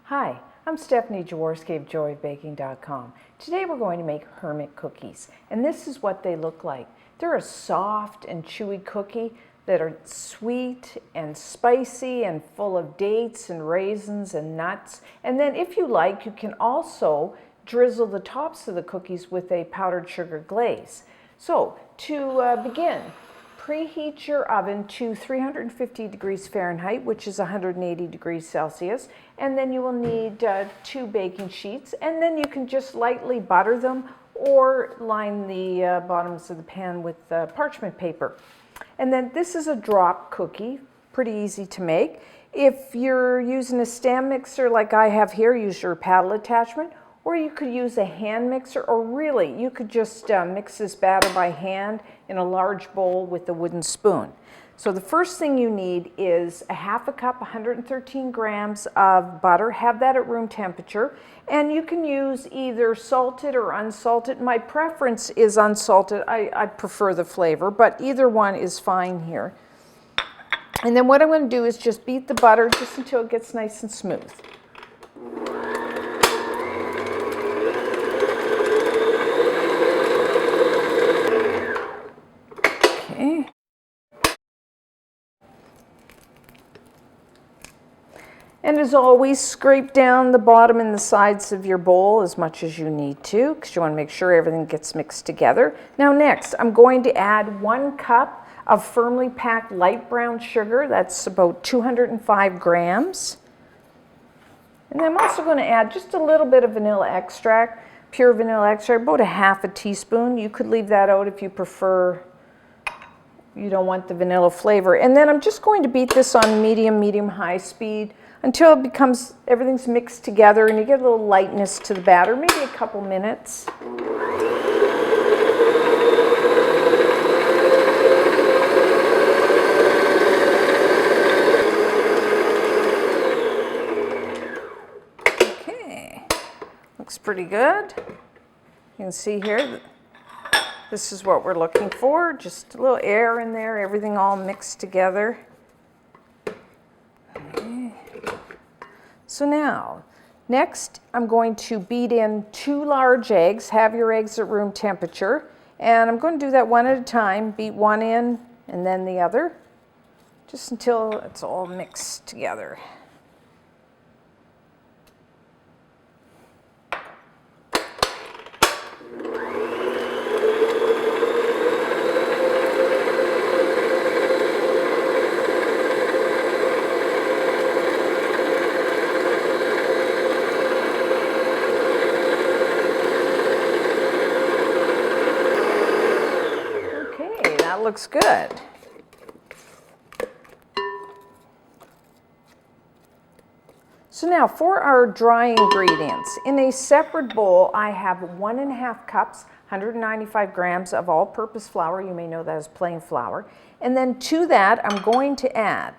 Hi, I'm Stephanie Jaworski of joyofbaking.com. Today we're going to make Hermit cookies, and this is what they look like. They're a soft and chewy cookie that are sweet and spicy and full of dates and raisins and nuts. And then if you like, you can also drizzle the tops of the cookies with a powdered sugar glaze. So to begin, preheat your oven to 350 degrees Fahrenheit, which is 180 degrees Celsius, and then you will need 2 baking sheets, and then you can just lightly butter them or line the bottoms of the pan with parchment paper. And then this is a drop cookie, pretty easy to make. If you're using a stand mixer like I have here, use your paddle attachment, or you could use a hand mixer, or really you could just mix this batter by hand in a large bowl with a wooden spoon. So the first thing you need is a half a cup, 113 grams of butter. Have that at room temperature, and you can use either salted or unsalted. My preference is unsalted. I prefer the flavor, but either one is fine here. And then what I'm going to do is just beat the butter just until it gets nice and smooth. Okay. And as always, scrape down the bottom and the sides of your bowl as much as you need to, because you want to make sure everything gets mixed together. Now next, I'm going to add 1 cup of firmly packed light brown sugar. That's about 205 grams. And then I'm also going to add just a little bit of vanilla extract, pure vanilla extract, about a half a teaspoon. You could leave that out if you prefer, you don't want the vanilla flavor. And then I'm just going to beat this on medium-high speed until it becomes, everything's mixed together and you get a little lightness to the batter, maybe a couple minutes. Okay, looks pretty good. You can see here, this is what we're looking for, just a little air in there, everything all mixed together. Okay. So now, next I'm going to beat in 2 large eggs. Have your eggs at room temperature, and I'm going to do that one at a time. Beat one in and then the other, just until it's all mixed together. Looks good. So now for our dry ingredients. In a separate bowl, I have 1.5 cups, 195 grams of all-purpose flour. You may know that as plain flour. And then to that, I'm going to add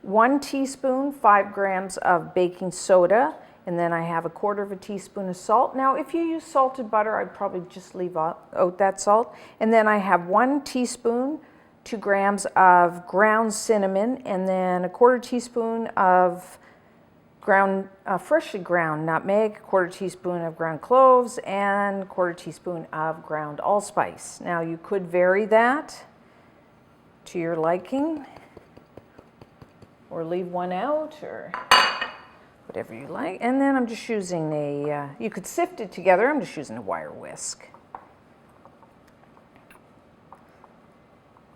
1 teaspoon, 5 grams of baking soda, and then I have 1/4 teaspoon of salt. Now, if you use salted butter, I'd probably just leave out that salt. And then I have 1 teaspoon, 2 grams of ground cinnamon, and then 1/4 teaspoon of freshly ground nutmeg, 1/4 teaspoon of ground cloves, and 1/4 teaspoon of ground allspice. Now, you could vary that to your liking, or leave one out, or whatever you like. And then I'm just using you could sift it together. I'm just using a wire whisk.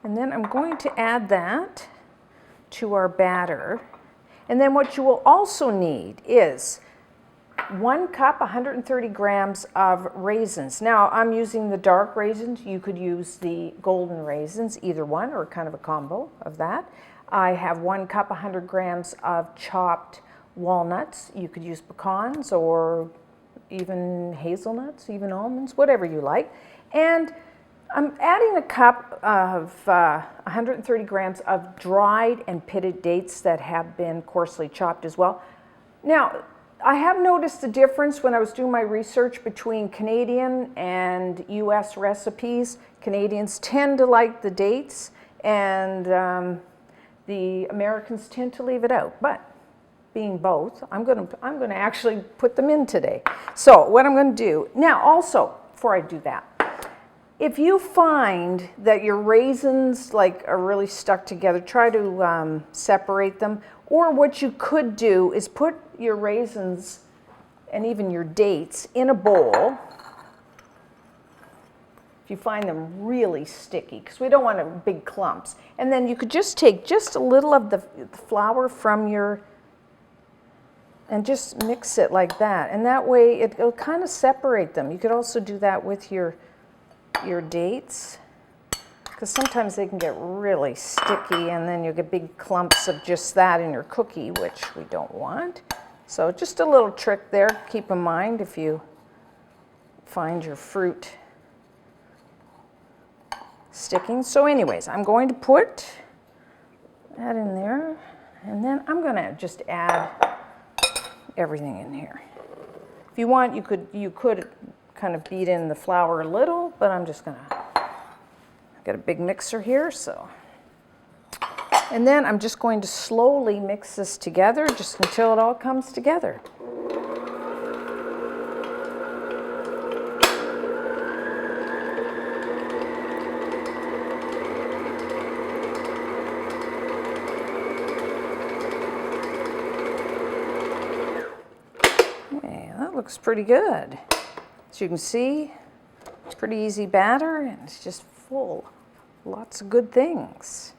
And then I'm going to add that to our batter. And then what you will also need is 1 cup, 130 grams of raisins. Now I'm using the dark raisins. You could use the golden raisins, either one, or kind of a combo of that. I have 1 cup, 100 grams of chopped walnuts. You could use pecans or even hazelnuts, even almonds, whatever you like. And I'm adding a cup of 130 grams of dried and pitted dates that have been coarsely chopped as well. Now, I have noticed the difference when I was doing my research between Canadian and US recipes. Canadians tend to like the dates, and the Americans tend to leave it out. But being both, I'm going to actually put them in today. So what I'm going to do now, also before I do that, if you find that your raisins like are really stuck together, try to separate them. Or what you could do is put your raisins and even your dates in a bowl. If you find them really sticky, because we don't want big clumps. And then you could just take just a little of the flour from your, and just mix it like that. And that way it'll kind of separate them. You could also do that with your dates, because sometimes they can get really sticky and then you get big clumps of just that in your cookie, which we don't want. So just a little trick there. Keep in mind if you find your fruit sticking. So anyways, I'm going to put that in there, and then I'm going to just add everything in here. If you want, you could kind of beat in the flour a little, but I'm just going to get a big mixer here, so. And then I'm just going to slowly mix this together just until it all comes together. Okay, that looks pretty good. As you can see, it's pretty easy batter, and it's just full. Lots of good things.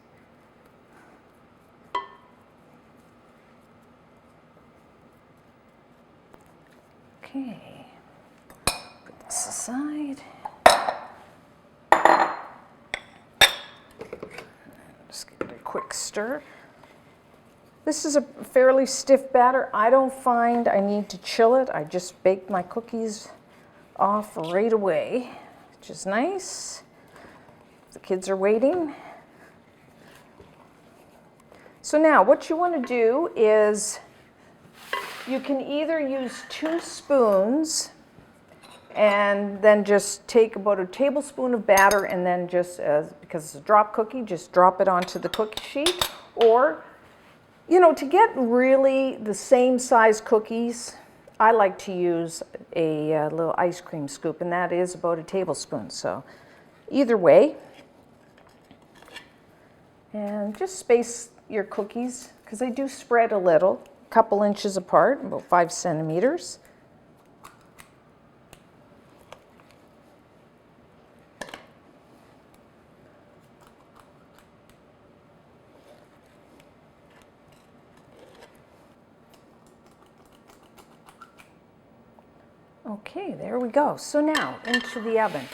Okay, put this aside. Just give it a quick stir. This is a fairly stiff batter. I don't find I need to chill it. I just bake my cookies off right away, which is nice. The kids are waiting. So now what you want to do is you can either use 2 spoons and then just take about a tablespoon of batter and then just, because it's a drop cookie, just drop it onto the cookie sheet. Or, you know, to get really the same size cookies, I like to use a little ice cream scoop, and that is about a tablespoon. So either way, and just space your cookies, because they do spread a little, a couple inches apart, about 5 centimeters. Okay, there we go. So now into the oven.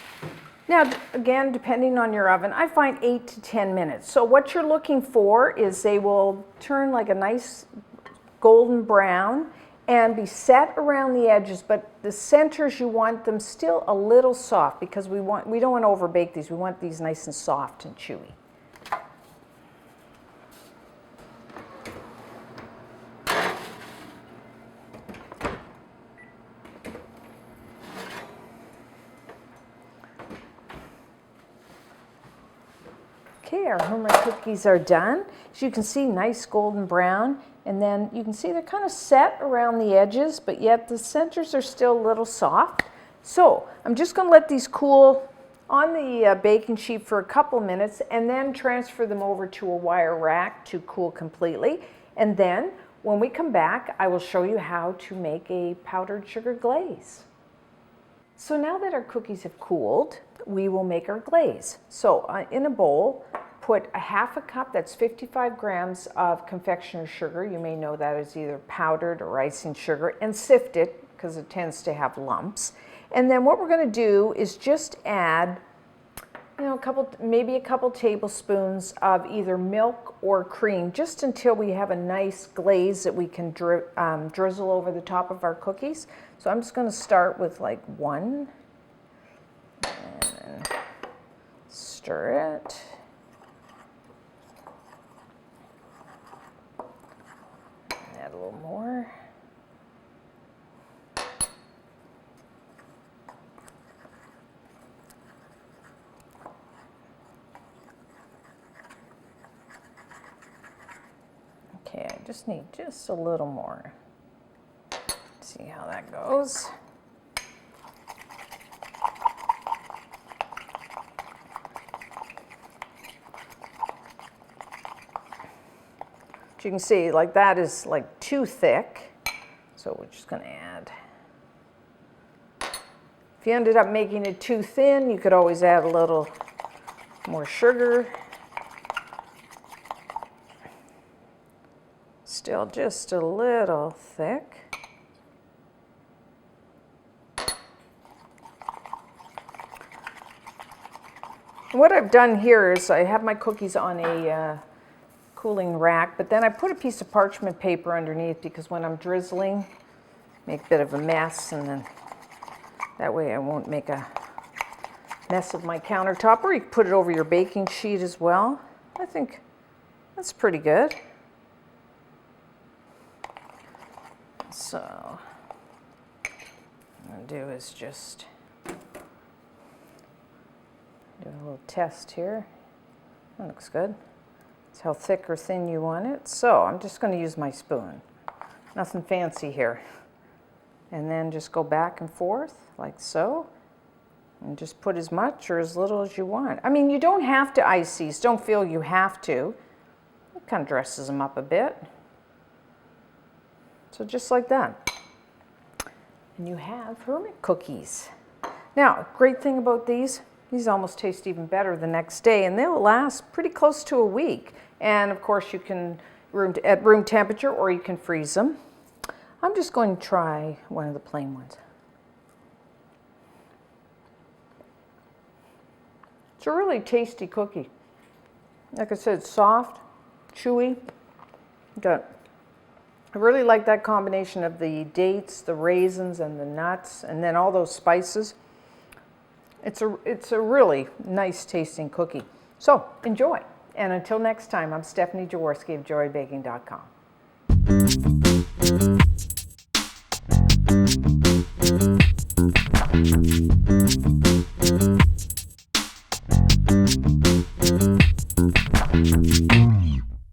Now, again, depending on your oven, I find 8 to 10 minutes. So what you're looking for is they will turn like a nice golden brown and be set around the edges, but the centers you want them still a little soft, because we don't want to overbake these. We want these nice and soft and chewy. Okay, our Hermit cookies are done. As you can see, nice golden brown. And then you can see they're kind of set around the edges, but yet the centers are still a little soft. So I'm just going to let these cool on the baking sheet for a couple minutes, and then transfer them over to a wire rack to cool completely. And then when we come back, I will show you how to make a powdered sugar glaze. So now that our cookies have cooled, we will make our glaze. So in a bowl, put a half a cup, that's 55 grams of confectioner's sugar. You may know that as either powdered or icing sugar, and sift it because it tends to have lumps. And then what we're going to do is just add, you know, maybe a couple tablespoons of either milk or cream, just until we have a nice glaze that we can drizzle over the top of our cookies. So I'm just going to start with like 1, and then stir it. Add a little more. Yeah, I just need just a little more. See how that goes. You can see, like, that is like too thick, so we're just going to add. If you ended up making it too thin, you could always add a little more sugar. Still just a little thick. And what I've done here is I have my cookies on a cooling rack, but then I put a piece of parchment paper underneath because when I'm drizzling, make a bit of a mess, and then that way I won't make a mess of my countertop. Or you can put it over your baking sheet as well. I think that's pretty good. So what I'm going to do is just do a little test here. That looks good. It's how thick or thin you want it. So I'm just going to use my spoon. Nothing fancy here. And then just go back and forth like so. And just put as much or as little as you want. I mean, you don't have to ice these. Don't feel you have to. It kind of dresses them up a bit. So just like that. And you have Hermit cookies. Now, great thing about these almost taste even better the next day, and they'll last pretty close to a week. And of course you can at room temperature, or you can freeze them. I'm just going to try one of the plain ones. It's a really tasty cookie. Like I said, it's soft, chewy. I really like that combination of the dates, the raisins, and the nuts, and then all those spices. It's a really nice tasting cookie. So enjoy. And until next time, I'm Stephanie Jaworski of joybaking.com.